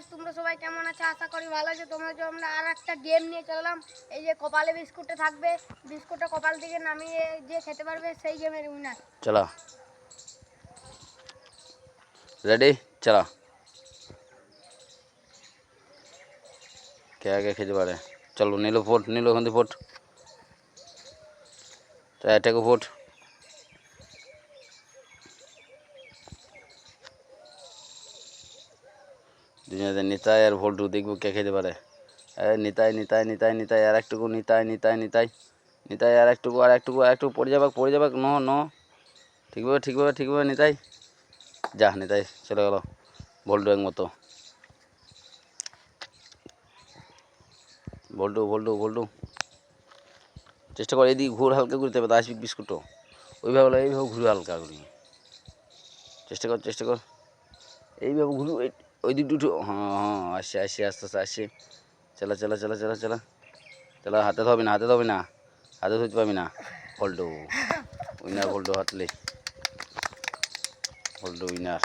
Guys, তোমরা সবাই কেমন আছো? আশা করি ভালো আছো। তোমরা জন্য আমরা আর একটা গেম নিয়ে চললাম। এই যে কপালে বিস্কুটটা থাকবে, বিস্কুটটা কপাল থেকে নামিয়ে যে খেতে পারবে সেই গেমের উইনার। चला रेडी चला क्या क्या खेते पारे चलो नीलो फोट नीलो एखान फोट एटाके फोट दुनियाते निताई और भोल्टू देखबो क्या खेते पारे निताई निताई निताई निताई और एकटुकु निताई निताई निताई निताई और एकटुकु पड़े जाबे नो नो ठीक भाবে निताई जा निताई चले गेलो भोल्टू एक मतो भोल्टू भोल्टू भोल्टू চেষ্টা কর এদিকে ঘুর হালকা ঘুরতে হবে আসবি বিস্কুটও ওইভাবে এইভাবে ঘুরে হালকা ঘুরি চেষ্টা কর এইভাবে ঘুরু ওই দিক দুটো হ্যাঁ হ্যাঁ আসছে আসছে আস্তে আস্তে আসছে চলা চলা চলা চলা চলা চলা হাতে ধরবি না হাতে ধরতে পারবি না ভোল্টু উইনার ভোল্টু হাতলে ভোল্টু উইনার